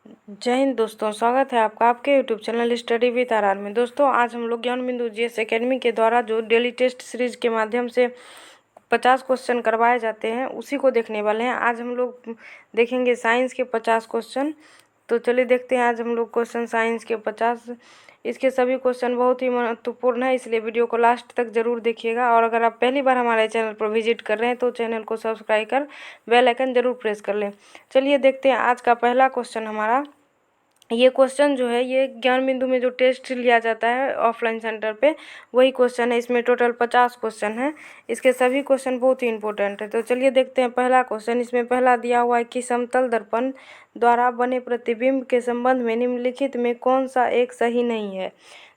जय हिंद दोस्तों, स्वागत है आपका आपके YouTube channel study with R में। दोस्तों आज हम लोग ज्ञान बिंदु जीएस एकेडमी के द्वारा जो डेली टेस्ट सीरीज के माध्यम से 50 क्वेश्चन करवाए जाते हैं उसी को देखने वाले हैं। आज हम लोग देखेंगे साइंस के 50 क्वेश्चन। तो चलिए देखते हैं आज हम लोग क्वेश्चन साइंस के 50। इसके सभी क्वेश्चन बहुत ही महत्वपूर्ण है, इसलिए वीडियो को लास्ट तक जरूर देखिएगा। और अगर आप पहली बार हमारे चैनल पर विजिट कर रहे हैं तो चैनल को सब्सक्राइब कर बेल आइकन जरूर प्रेस कर लें। चलिए देखते हैं आज का पहला क्वेश्चन हमारा। ये क्वेश्चन जो है ये ज्ञान बिंदु में जो टेस्ट लिया जाता है ऑफलाइन सेंटर पे वही क्वेश्चन है। इसमें टोटल 50 क्वेश्चन है। इसके सभी क्वेश्चन बहुत ही इंपॉर्टेंट है। तो चलिए देखते हैं पहला क्वेश्चन। इसमें पहला दिया हुआ है कि समतल दर्पण द्वारा बने प्रतिबिंब के संबंध में निम्नलिखित में कौन सा एक सही नहीं है।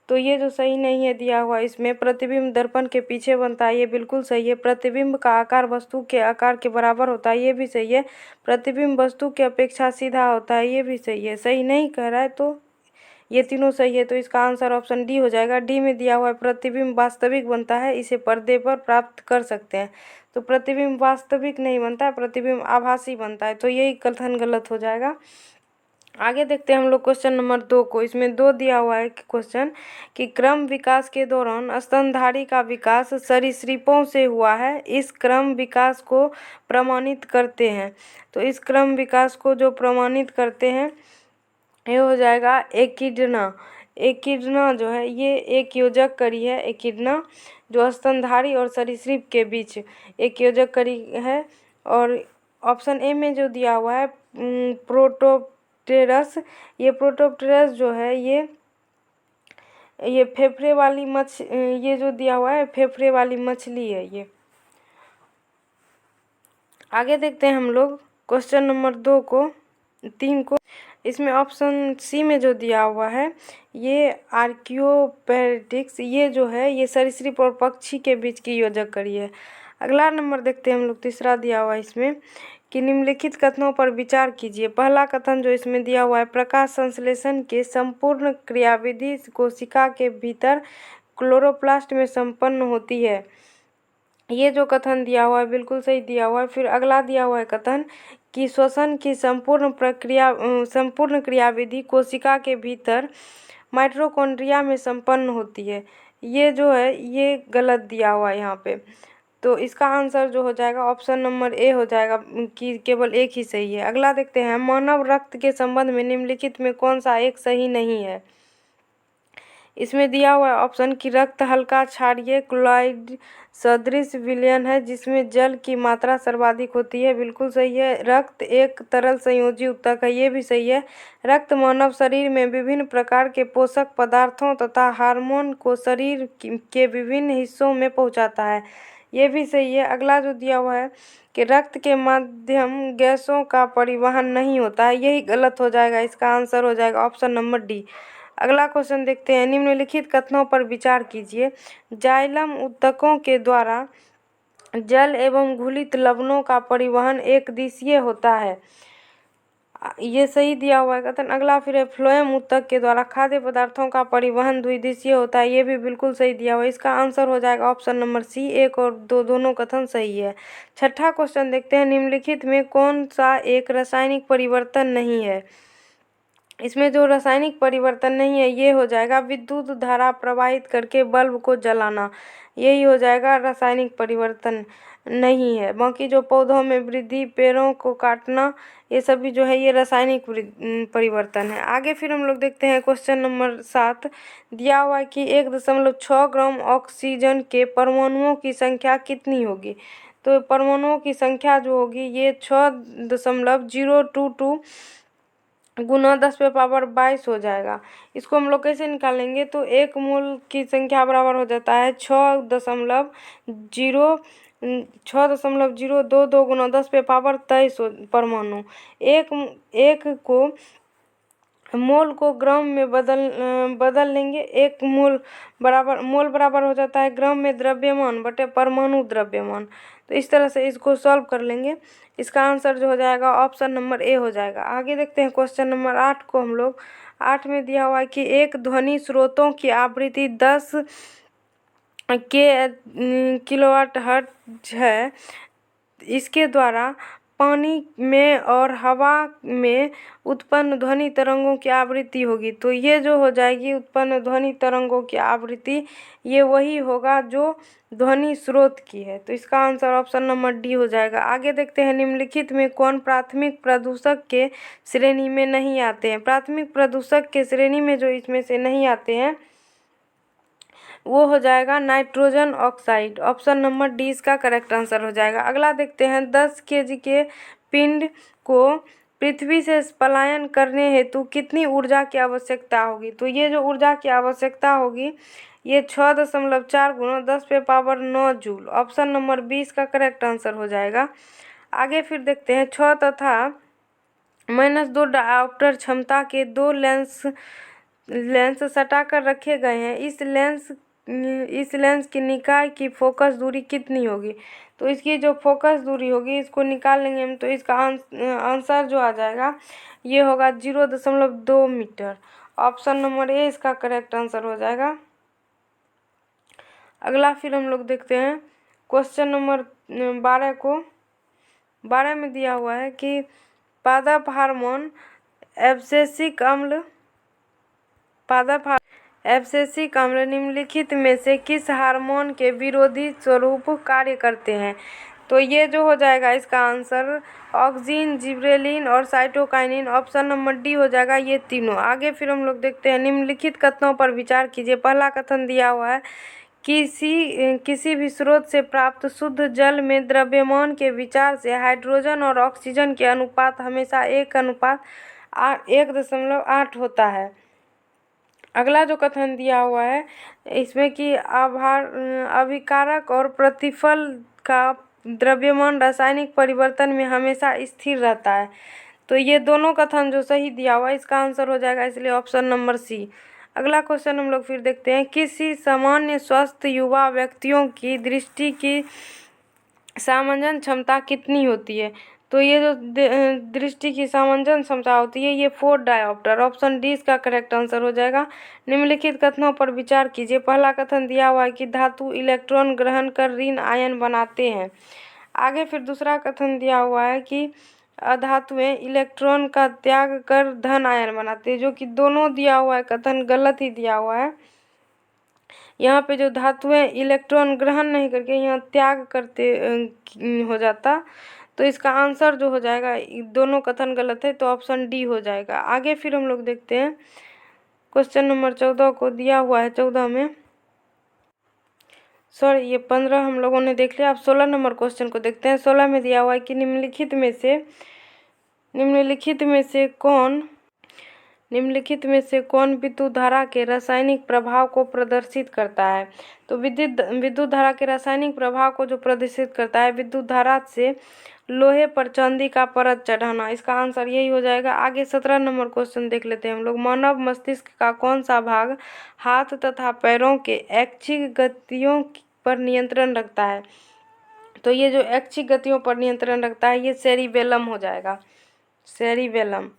तो ये जो सही नहीं है दिया हुआ, इसमें प्रतिबिंब दर्पण के पीछे बनता है, ये बिल्कुल सही है। प्रतिबिंब का आकार वस्तु के आकार के बराबर होता है, ये भी सही है। प्रतिबिंब वस्तु की अपेक्षा सीधा होता है, ये भी सही है। सही नहीं कह रहा है तो ये तीनों सही है। तो इसका आंसर ऑप्शन डी हो जाएगा। डी में दिया हुआ है प्रतिबिंब वास्तविक बनता है, इसे पर्दे पर प्राप्त कर सकते हैं। तो प्रतिबिंब वास्तविक नहीं बनता है, प्रतिबिंब आभासी बनता है। तो यही कथन गलत हो जाएगा। आगे देखते हैं हम लोग क्वेश्चन नंबर 2 को। इसमें 2 दिया हुआ है क्वेश्चन कि क्रम विकास के दौरान स्तनधारी का विकास सरीसृपों से हुआ है, इस क्रम विकास को प्रमाणित करते हैं। तो इस क्रम विकास को जो प्रमाणित करते हैं ये हो जाएगा एकिडना। एकिडना जो है ये एक योजक कड़ी है। एकिडना जो स्तनधारी और सरीसृप के बीच एक योजक कड़ी है। और ऑप्शन ए में जो दिया हुआ है प्रोटोप्टेरस, ये प्रोटोप्टेरस जो है ये फेफड़े वाली ये जो दिया हुआ है फेफड़े वाली मछली है ये। आगे देखते हैं हम लोग क्वेश्चन नंबर 3 को। इसमें ऑप्शन सी में जो दिया हुआ है ये आर्कियोपेडिक्स, ये जो है ये सरीसृप और पक्षी के बीच की योजक कड़ी है। अगला नंबर देखते हैं हम लोग, तीसरा दिया हुआ है इसमें कि निम्नलिखित कथनों पर विचार कीजिए। पहला कथन जो इसमें दिया हुआ है, प्रकाश संश्लेषण के संपूर्ण क्रियाविधि कोशिका के भीतर क्लोरोप्लास्ट में संपन्न होती है। ये जो कथन दिया हुआ है बिल्कुल सही दिया हुआ है। फिर अगला दिया हुआ है कथन कि श्वसन की संपूर्ण क्रियाविधि कोशिका के भीतर माइटोकॉन्ड्रिया में संपन्न होती है। ये जो है ये गलत दिया हुआ है यहाँ पे। तो इसका आंसर जो हो जाएगा ऑप्शन नंबर ए हो जाएगा कि केवल एक ही सही है। अगला देखते हैं, मानव रक्त के संबंध में निम्नलिखित में कौन सा एक सही नहीं है। इसमें दिया हुआ है ऑप्शन कि रक्त हल्का क्षारीय क्लोराइड सदृश विलयन है जिसमें जल की मात्रा सर्वाधिक होती है, बिल्कुल सही है। रक्त एक तरल संयोजी ऊतक है, ये भी सही है। रक्त मानव शरीर में विभिन्न प्रकार के पोषक पदार्थों तथा हार्मोन को शरीर के विभिन्न हिस्सों में पहुंचाता है, ये भी सही है। अगला जो दिया हुआ है कि रक्त के माध्यम गैसों का परिवहन नहीं होता है, यही गलत हो जाएगा। इसका आंसर हो जाएगा ऑप्शन नंबर डी। अगला क्वेश्चन देखते हैं, निम्नलिखित कथनों पर विचार कीजिए। जाइलम ऊतकों के द्वारा जल एवं घुलित लवणों का परिवहन एक दिशीय होता है, ये सही दिया हुआ है कथन। अगला फिर है, फ्लोएम ऊतक के द्वारा खाद्य पदार्थों का परिवहन द्विदिशीय होता है, ये भी बिल्कुल सही दिया हुआ है। इसका आंसर हो जाएगा ऑप्शन नंबर सी। 1 और 2 दोनों कथन सही है। छठा क्वेश्चन देखते हैं, निम्नलिखित में कौन सा एक रासायनिक परिवर्तन नहीं है। इसमें जो रासायनिक परिवर्तन नहीं है ये हो जाएगा विद्युत धारा प्रवाहित करके बल्ब को जलाना, यही हो जाएगा रासायनिक परिवर्तन नहीं है। बाकी जो पौधों में वृद्धि, पेड़ों को काटना, ये सभी जो है ये रासायनिक परिवर्तन है। आगे फिर हम लोग देखते हैं क्वेश्चन नंबर 7 दिया हुआ है कि 1.6 ग्राम ऑक्सीजन के परमाणुओं की संख्या कितनी होगी। तो परमाणुओं की संख्या जो होगी ये 6.022 गुना 10⁻22 हो जाएगा। इसको हम लोग कैसे निकालेंगे, तो 1 मोल की संख्या बराबर हो जाता है 6.022 गुना 10⁻23 परमाणु। एक को मोल को ग्राम में बदल लेंगे। 1 मोल बराबर हो जाता है ग्राम में द्रव्यमान बटे परमाणु द्रव्यमान। तो इस तरह से इसको सॉल्व कर लेंगे। इसका आंसर जो हो जाएगा ऑप्शन नंबर ए हो जाएगा। आगे देखते हैं क्वेश्चन नंबर 8 को हम लोग। 8 में दिया हुआ है कि एक ध्वनि स्रोतों की आवृत्ति 10 किलोवाट हर्ट्ज है, इसके द्वारा पानी में और हवा में उत्पन्न ध्वनि तरंगों की आवृत्ति होगी। तो ये जो हो जाएगी उत्पन्न ध्वनि तरंगों की आवृत्ति, ये वही होगा जो ध्वनि स्रोत की है। तो इसका आंसर ऑप्शन नंबर डी हो जाएगा। आगे देखते हैं, निम्नलिखित में कौन प्राथमिक प्रदूषक के श्रेणी में नहीं आते हैं। प्राथमिक प्रदूषक के श्रेणी में जो इसमें से नहीं आते हैं वो हो जाएगा nitrogen oxide. Option number D इसका करेक्ट आंसर हो जाएगा। अगला देखते हैं, 10 kg के पिंड को पृथ्वी से पलायन करने हेतु कितनी ऊर्जा की आवश्यकता होगी। तो ये जो ऊर्जा की आवश्यकता होगी ये 6.4 गुणा 10⁻9 जूल। ऑप्शन नंबर 20 का करेक्ट आंसर हो जाएगा। आगे फिर देखते हैं, 6 तथा -2 डायोप्टर क्षमता के दो लेंस सटाकर रखे गए हैं। इस लेंस की निकाय की फोकस दूरी कितनी होगी। तो इसकी जो फोकस दूरी होगी इसको निकाल लेंगे हम, तो इसका आंसर जो आ जाएगा ये होगा 0.2 मीटर। ऑप्शन नंबर ए इसका करेक्ट आंसर हो जाएगा। अगला फिर हम लोग देखते हैं, क्वेश्चन नंबर 12 को 12 में दिया हुआ है कि पादप हार्मोन एब्सिसिक अम्ल निम्नलिखित में से किस हार्मोन के विरोधी स्वरूप कार्य करते हैं। तो ये जो हो जाएगा इसका आंसर ऑक्सिन, जिबरेलिन और साइटोकाइनिन। ऑप्शन नंबर डी हो जाएगा ये तीनों। आगे फिर हम लोग देखते हैं, निम्नलिखित कथनों पर विचार कीजिए। पहला कथन दिया हुआ है, किसी भी स्रोत से प्राप्त शुद्ध जल में द्रव्यमान के विचार से हाइड्रोजन और ऑक्सीजन के अनुपात हमेशा 1:8 होता है। अगला जो कथन दिया हुआ है इसमें कि अभिकारक और प्रतिफल का द्रव्यमान रासायनिक परिवर्तन में हमेशा स्थिर रहता है। तो ये दोनों कथन जो सही दिया हुआ है इसका आंसर हो जाएगा, इसलिए ऑप्शन नंबर सी। अगला क्वेश्चन हम लोग फिर देखते हैं, किसी सामान्य स्वस्थ युवा व्यक्तियों की दृष्टि की सामंजन क्षमता कितनी होती है। तो ये जो दृष्टि की सामंजन क्षमता होती है ये 4 डायोप्टर। ऑप्शन डी इसका करेक्ट आंसर हो जाएगा। निम्नलिखित कथनों पर विचार कीजिए। पहला कथन दिया हुआ है कि धातु इलेक्ट्रॉन ग्रहण कर ऋण आयन बनाते हैं। आगे फिर दूसरा कथन दिया हुआ है कि अधातुएं इलेक्ट्रॉन का त्याग कर धन आयन बनाते हैं, जो कि दोनों दिया हुआ है कथन गलत ही दिया हुआ है। यहाँ पे जो धातुएं इलेक्ट्रॉन ग्रहण नहीं करके यहाँ त्याग करते हो जाता, तो इसका आंसर जो हो जाएगा दोनों कथन गलत है, तो ऑप्शन डी हो जाएगा। आगे फिर हम लोग देखते हैं, क्वेश्चन नंबर 14 को दिया हुआ है 14 में, सॉरी ये 15 हम लोगों ने देख लिया। अब 16 नंबर क्वेश्चन को देखते हैं। 16 में दिया हुआ है कि निम्नलिखित में से कौन विद्युत धारा के रासायनिक प्रभाव को प्रदर्शित करता है। तो विद्युत धारा के रासायनिक प्रभाव को जो प्रदर्शित करता है, विद्युत धारा से लोहे पर चांदी का परत चढ़ाना। इसका आंसर यही हो जाएगा। आगे 17 नंबर क्वेश्चन देख लेते हैं हम लोग। मानव मस्तिष्क का कौन सा भाग हाथ तथा पैरों के ऐच्छिक गतियों पर नियंत्रण रखता है। तो ये जो ऐच्छिक गतियों पर नियंत्रण रखता है ये सेरिबेलम हो जाएगा, सेरिबेलम।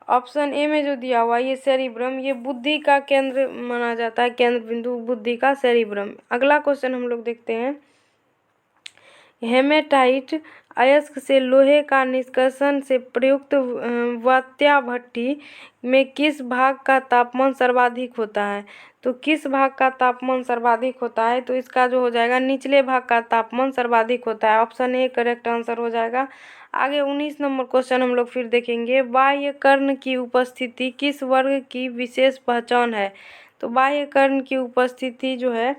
ऑप्शन ए में जो दिया हुआ है ये सेरिब्रम, ये बुद्धि का केंद्र माना जाता है, केंद्र बिंदु बुद्धि का सेरिब्रम। अगला क्वेश्चन हम लोग देखते हैं, हेमेटाइट अयस्क से लोहे का निष्कर्षण से प्रयुक्त वात्या भट्टी में किस भाग का तापमान सर्वाधिक होता है। तो किस भाग का तापमान सर्वाधिक होता है, तो इसका जो हो जाएगा निचले भाग का तापमान सर्वाधिक होता है। ऑप्शन ए करेक्ट आंसर हो जाएगा। आगे 19 नंबर क्वेश्चन हम लोग फिर देखेंगे, बाह्य कर्ण की उपस्थिति किस वर्ग की विशेष पहचान है। तो बाह्य कर्ण की उपस्थिति जो है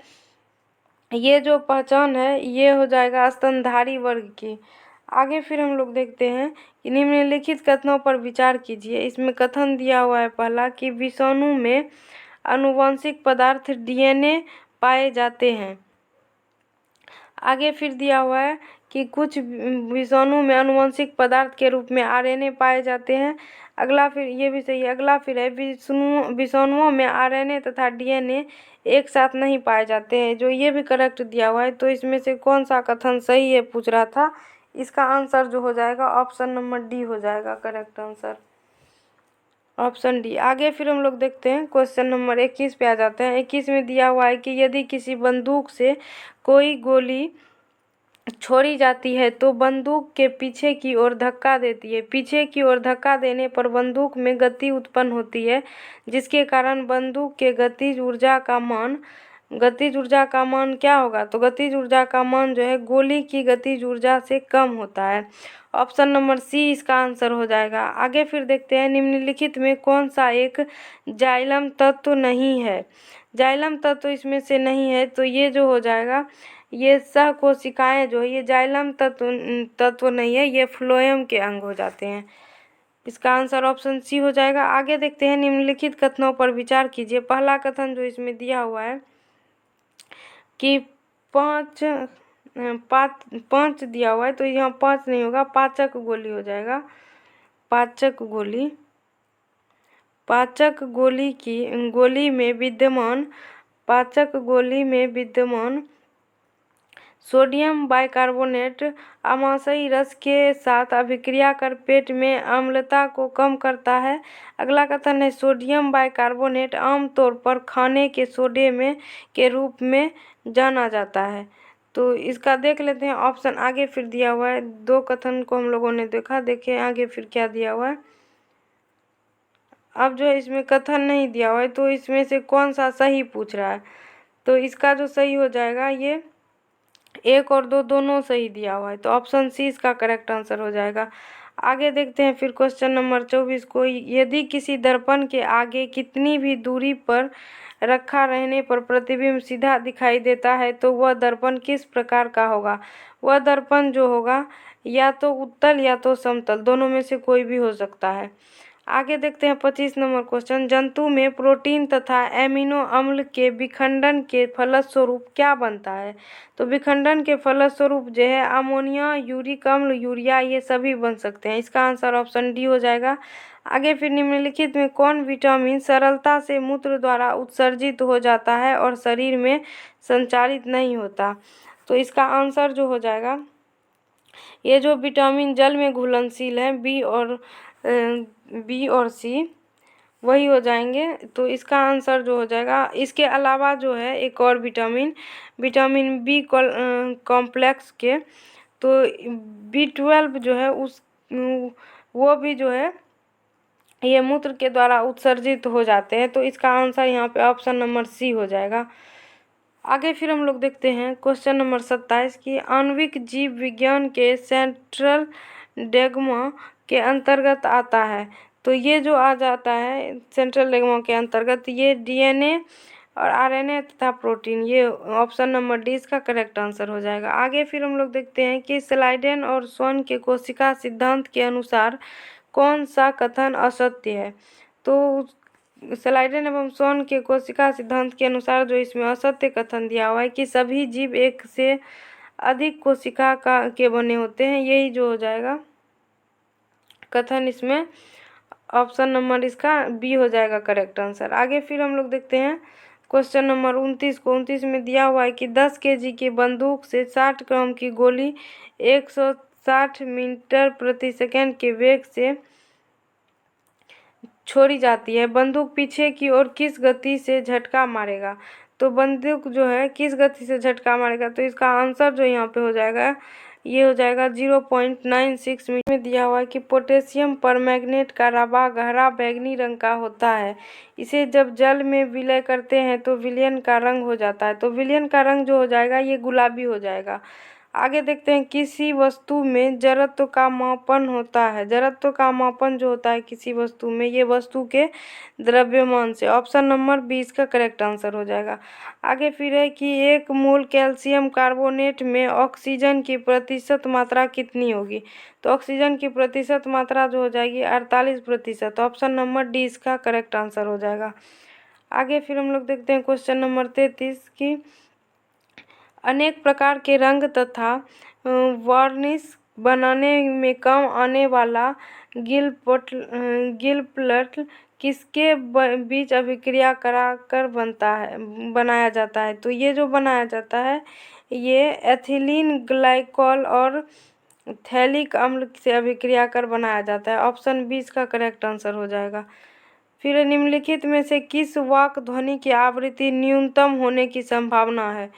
ये जो पहचान है ये हो जाएगा स्तनधारी वर्ग की। आगे फिर हम लोग देखते हैं कि निम्नलिखित कथनों पर विचार कीजिए। इसमें कथन दिया हुआ है पहला कि विषाणु में आनुवंशिक पदार्थ डीएनए पाए जाते हैं। आगे फिर दिया हुआ है कि कुछ विषाणु में आनुवंशिक पदार्थ के रूप में आरएनए पाए जाते हैं। अगला फिर ये भी सही है। अगला फिर है विषाणुओं में आरएनए तथा डीएनए एक साथ नहीं पाए जाते हैं, जो ये भी करेक्ट दिया हुआ है। तो इसमें से कौन सा कथन सही है पूछ रहा था, इसका आंसर जो हो जाएगा ऑप्शन नंबर डी हो जाएगा करेक्ट आंसर, ऑप्शन डी। आगे फिर हम लोग देखते हैं, क्वेश्चन नंबर 21 पे आ जाते हैं। 21 में दिया हुआ है कि यदि किसी बंदूक से कोई गोली छोड़ी जाती है तो बंदूक के पीछे की ओर धक्का देती है। पीछे की ओर धक्का देने पर बंदूक में गति उत्पन्न होती है, जिसके कारण बंदूक के गतिज ऊर्जा का मान क्या होगा? तो गतिज ऊर्जा का मान जो है गोली की गतिज ऊर्जा से कम होता है। ऑप्शन नंबर सी इसका आंसर हो जाएगा। आगे फिर देखते हैं, निम्नलिखित में कौन सा एक जाइलम तत्व नहीं है? जाइलम तत्व इसमें से नहीं है, तो ये जो हो जाएगा, ये सहकोशिकाएं जो है ये जाइलम तत्व नहीं है, ये फ्लोएम के अंग हो जाते हैं। इसका आंसर ऑप्शन सी हो जाएगा। आगे देखते हैं, निम्नलिखित कथनों पर विचार कीजिए। पहला कथन जो इसमें दिया हुआ है कि पाँच दिया हुआ है, तो यहाँ 5 नहीं होगा, पाचक गोली हो जाएगा। पाचक गोली में विद्यमान सोडियम बाइकार्बोनेट अमाशयी रस के साथ अभिक्रिया कर पेट में अम्लता को कम करता है। अगला कथन है, सोडियम बाइकार्बोनेट आमतौर पर खाने के सोडे में के रूप में जाना जाता है। तो इसका देख लेते हैं ऑप्शन आगे फिर दिया हुआ है। 2 कथन को हम लोगों ने देखा, देखें आगे फिर क्या दिया हुआ है। अब जो है इसमें कथन नहीं दिया हुआ है, तो इसमें से कौन सा सही पूछ रहा है? तो इसका जो सही हो जाएगा, ये 1 और 2 दोनों सही दिया हुआ है, तो ऑप्शन सी इसका करेक्ट आंसर हो जाएगा। आगे देखते हैं फिर क्वेश्चन नंबर 24 को। यदि किसी दर्पण के आगे कितनी भी दूरी पर रखा रहने पर प्रतिबिंब सीधा दिखाई देता है, तो वह दर्पण किस प्रकार का होगा? वह दर्पण जो होगा या तो उत्तल या तो समतल, दोनों में से कोई भी हो सकता है। आगे देखते हैं 25 नंबर क्वेश्चन। जंतु में प्रोटीन तथा एमिनो अम्ल के विखंडन के फलस्वरूप क्या बनता है? तो विखंडन के फलस्वरूप जो है अमोनिया, यूरिक अम्ल, यूरिया, ये सभी बन सकते हैं। इसका आंसर ऑप्शन डी हो जाएगा। आगे फिर निम्नलिखित में कौन विटामिन सरलता से मूत्र द्वारा उत्सर्जित हो जाता है और शरीर में संचारित नहीं होता? तो इसका आंसर जो हो जाएगा, ये जो विटामिन जल में घुलनशील है, बी और सी, वही हो जाएंगे। तो इसका आंसर जो हो जाएगा, इसके अलावा जो है एक और विटामिन बी कॉम्प्लेक्स के, तो B12 जो है वो भी जो है ये मूत्र के द्वारा उत्सर्जित हो जाते हैं। तो इसका आंसर यहाँ पे ऑप्शन नंबर सी हो जाएगा। आगे फिर हम लोग देखते हैं क्वेश्चन नंबर 27 की आणविक जीव विज्ञान के सेंट्रल डेगमा के अंतर्गत आता है। तो ये जो आ जाता है सेंट्रल डेगमा के अंतर्गत, ये DNA और RNA तथा प्रोटीन, ये ऑप्शन नंबर डी इसका करेक्ट आंसर हो जाएगा। आगे फिर हम लोग देखते हैं कि स्लाइडेन और स्वर्ण के कोशिका सिद्धांत के अनुसार कौन सा कथन असत्य है? तो स्लाइडेन एवं स्वर्ण के कोशिका सिद्धांत के अनुसार जो इसमें असत्य कथन दिया हुआ है कि सभी जीव एक से अधिक कोशिका के बने होते हैं, यही जो हो जाएगा कथन, इसमें ऑप्शन नंबर इसका बी हो जाएगा करेक्ट आंसर। आगे फिर हम लोग देखते हैं क्वेश्चन नंबर 29 को। 29 में दिया हुआ है कि 10 kg की बंदूक से 60 ग्राम की गोली 160 मीटर प्रति सेकंड के वेग से छोड़ी जाती है। बंदूक पीछे की ओर किस गति से झटका मारेगा? तो बंदूक जो है किस गति से झटका मारेगा? तो इसका आंसर जो यहाँ पे हो जाएगा, ये हो जाएगा 0.96 मीटर। में दिया हुआ है कि पोटेशियम परमैंगनेट का राबा गहरा बैंगनी रंग का होता है। इसे जब जल में विलय करते हैं तो विलयन का रंग हो जाता है। तो विलयन का रंग जो हो जाएगा ये गुलाबी हो जाएगा। आगे देखते हैं, किसी वस्तु में जड़त्व का मापन होता है। जड़त्व का मापन जो होता है किसी वस्तु में, ये वस्तु के द्रव्यमान से। ऑप्शन नंबर 20 का करेक्ट आंसर हो जाएगा। आगे फिर है कि 1 मोल कैल्शियम कार्बोनेट में ऑक्सीजन की प्रतिशत मात्रा कितनी होगी? तो ऑक्सीजन की प्रतिशत मात्रा जो हो जाएगी 48%। ऑप्शन नंबर डी इसका करेक्ट आंसर हो जाएगा। आगे फिर हम लोग देखते हैं क्वेश्चन नंबर 33 की, अनेक प्रकार के रंग तथा वार्निश बनाने में काम आने वाला गिलप्लट किसके बीच अभिक्रिया करा कर बनाया जाता है? तो ये जो बनाया जाता है ये एथिलीन ग्लाइकॉल और थैलिक अम्ल से अभिक्रिया कर बनाया जाता है। ऑप्शन 20 का करेक्ट आंसर हो जाएगा। फिर निम्नलिखित में से किस वाक ध्वनि की आवृत्ति न्यूनतम होने की संभावना है?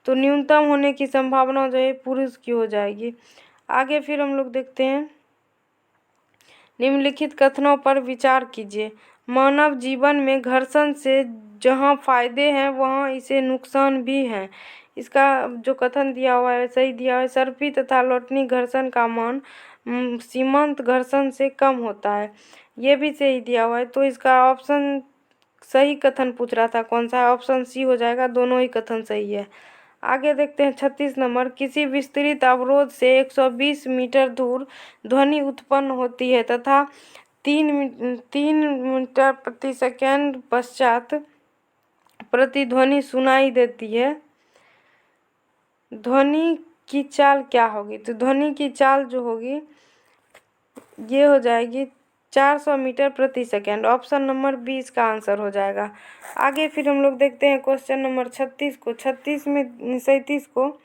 तो न्यूनतम होने की संभावना जो है पुरुष की हो जाएगी। आगे फिर हम लोग देखते हैं, निम्नलिखित कथनों पर विचार कीजिए। मानव जीवन में घर्षण से जहाँ फायदे हैं वहाँ इसे नुकसान भी हैं। इसका जो कथन दिया हुआ है सही दिया हुआ है। सर्पी तथा लौटनी घर्षण का मान सीमांत घर्षण से कम होता है, ये भी सही दिया हुआ है। तो इसका ऑप्शन सही कथन पूछ रहा था, कौन सा है? ऑप्शन सी हो जाएगा, दोनों ही कथन सही है। आगे देखते हैं 36 नंबर, किसी विस्तृत अवरोध से 120 मीटर दूर ध्वनि उत्पन्न होती है तथा 3 मीटर प्रति सेकंड पश्चात प्रतिध्वनि सुनाई देती है, ध्वनि की चाल क्या होगी? तो ध्वनि की चाल जो होगी ये हो जाएगी 400 मीटर प्रति सेकंड। ऑप्शन नंबर 20 का आंसर हो जाएगा। आगे फिर हम लोग देखते हैं क्वेश्चन नंबर 36 को। 37 को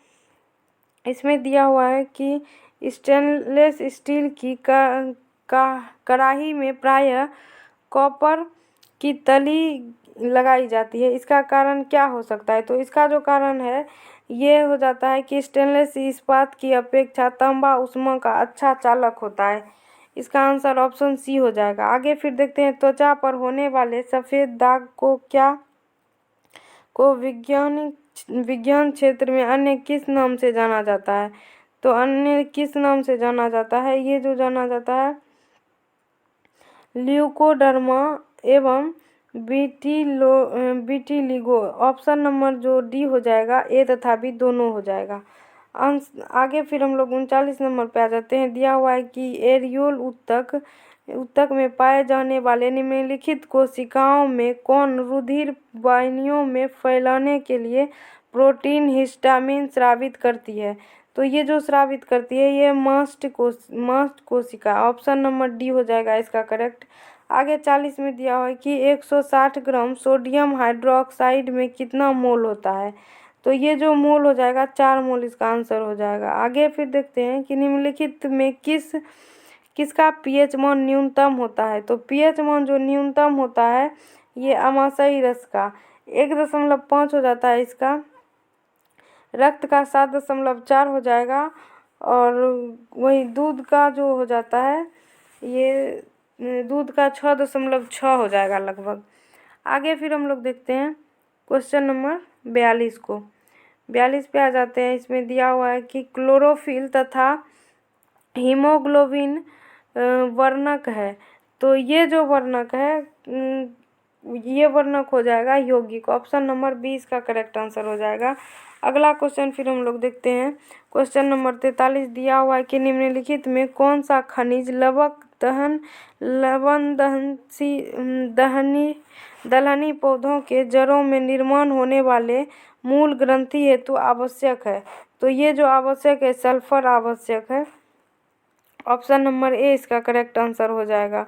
इसमें दिया हुआ है कि स्टेनलेस स्टील की कढ़ाई में प्रायः कॉपर की तली लगाई जाती है, इसका कारण क्या हो सकता है? तो इसका जो कारण है ये हो जाता है कि स्टेनलेस इस्पात की अपेक्षा तांबा ऊष्मा का अच्छा चालक होता है। इसका आंसर ऑप्शन सी हो जाएगा। आगे फिर देखते हैं, त्वचा पर होने वाले सफ़ेद दाग को विज्ञान क्षेत्र में अन्य किस नाम से जाना जाता है? तो अन्य किस नाम से जाना जाता है? ये जो जाना जाता है ल्यूकोडर्मा एवं विटिलिगो। ऑप्शन नंबर जो डी हो जाएगा, ए तथा बी दोनों हो जाएगा। आगे फिर हम लोग 39 नंबर पे आ जाते हैं। दिया हुआ है कि एरियोल ऊतक में पाए जाने वाले निम्नलिखित कोशिकाओं में कौन रुधिर वाहिनियों में फैलाने के लिए प्रोटीन हिस्टामिन स्रावित करती है? तो ये जो स्रावित करती है ये मास्ट कोशिका। ऑप्शन नंबर डी हो जाएगा इसका करेक्ट। आगे 40 में दिया हुआ है कि 160 ग्राम सोडियम हाइड्रोक्साइड में कितना मोल होता है? तो ये जो मोल हो जाएगा 4 मोल इसका आंसर हो जाएगा। आगे फिर देखते हैं कि निम्नलिखित में किसका पीएच मान न्यूनतम होता है? तो पीएच मान जो न्यूनतम होता है ये अमाशयी रस का 1.5 हो जाता है, इसका रक्त का 7.4 हो जाएगा, और वही दूध का जो हो जाता है ये दूध का 6.6 हो जाएगा लगभग। आगे फिर हम लोग देखते हैं क्वेश्चन नंबर 42 को। 42 पे आ जाते हैं। इसमें दिया हुआ है कि क्लोरोफिल तथा हीमोग्लोबिन वर्णक है, तो ये जो वर्णक है ये वर्णक हो जाएगा यौगिक। ऑप्शन नंबर 20 का करेक्ट आंसर हो जाएगा। अगला क्वेश्चन फिर हम लोग देखते हैं क्वेश्चन नंबर 43। दिया हुआ है कि निम्नलिखित में कौन सा खनिज दलहनी पौधों के जड़ों में निर्माण होने वाले मूल ग्रंथि हेतु आवश्यक है? तो ये जो आवश्यक है सल्फर आवश्यक है। ऑप्शन नंबर ए इसका करेक्ट आंसर हो जाएगा।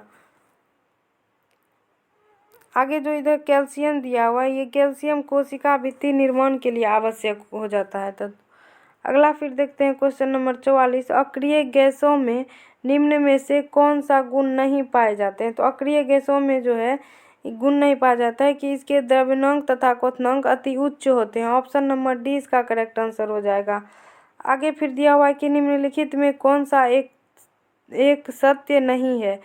आगे जो इधर कैल्शियम दिया हुआ है ये कैल्शियम कोशिका भित्ति निर्माण के लिए आवश्यक हो जाता है। तब अगला फिर देखते हैं क्वेश्चन नंबर 44। अक्रिय गैसों में निम्न में से कौन सा गुण नहीं पाए जाते हैं? तो अक्रिय गैसों में जो है गुण नहीं पाया जाता है कि इसके द्रव्यनांक तथा क्वथनांक अति उच्च होते हैं। ऑप्शन नंबर डी इसका करेक्ट आंसर हो जाएगा। आगे फिर दिया हुआ है कि निम्नलिखित में कौन सा एक सत्य नहीं है?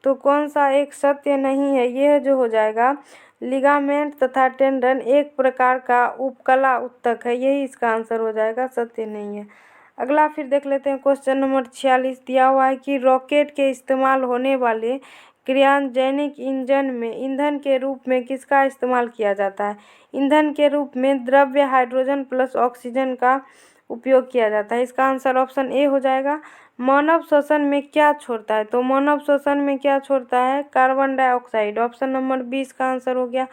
तो कौन सा एक सत्य नहीं है? यह जो हो जाएगा लिगामेंट तथा टेंडन एक प्रकार का उपकला ऊतक है, यही इसका आंसर हो जाएगा, सत्य नहीं है। अगला फिर देख लेते हैं क्वेश्चन नंबर 46। दिया हुआ है कि रॉकेट के इस्तेमाल होने वाले क्रियाजनिक इंजन में ईंधन के रूप में किसका इस्तेमाल किया जाता है? ईंधन के रूप में द्रव्य हाइड्रोजन प्लस ऑक्सीजन का उपयोग किया जाता है। इसका आंसर ऑप्शन ए हो जाएगा। मानव श्वसन में क्या छोड़ता है? तो मानव श्वसन में क्या छोड़ता है? Carbon dioxide. ऑप्शन नंबर 20 का आंसर हो गया।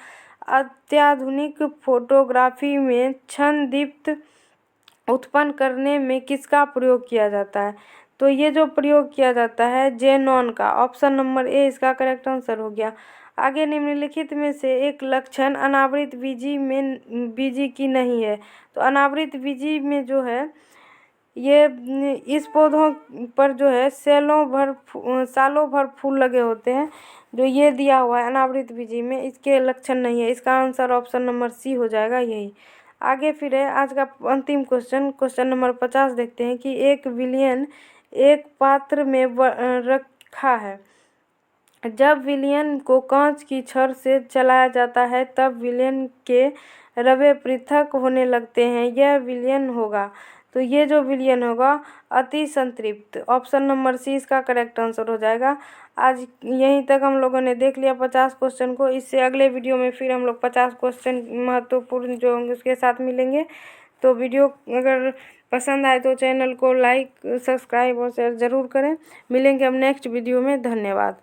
अत्याधुनिक फोटोग्राफी में क्षण दीप्त उत्पन्न करने में किसका प्रयोग किया जाता है? तो ये जो प्रयोग किया जाता है जेनॉन का। ऑप्शन नंबर ए इसका करेक्ट आंसर हो गया। आगे निम्नलिखित में से एक लक्षण अनावृत बीजी की नहीं है। तो अनावृत बीजी में जो है ये इस पौधों पर जो है सालों भर फूल लगे होते हैं, जो ये दिया हुआ है अनावृत बीजी में इसके लक्षण नहीं है। इसका आंसर ऑप्शन नंबर सी हो जाएगा यही। आगे फिर है आज का अंतिम क्वेश्चन नंबर 50 देखते हैं कि एक विलयन एक पात्र में रखा है। जब विलयन को कांच की छड़ से चलाया जाता है तब विलयन के रवे पृथक होने लगते हैं, यह विलयन होगा। तो ये जो विलयन होगा अति संतृप्त, ऑप्शन नंबर सी इसका करेक्ट आंसर हो जाएगा। आज यहीं तक हम लोगों ने देख लिया 50 क्वेश्चन को। इससे अगले वीडियो में फिर हम लोग 50 क्वेश्चन महत्वपूर्ण जो होंगे उसके साथ मिलेंगे। तो वीडियो अगर पसंद आए तो चैनल को लाइक, सब्सक्राइब और शेयर ज़रूर करें। मिलेंगे हम नेक्स्ट वीडियो में। धन्यवाद।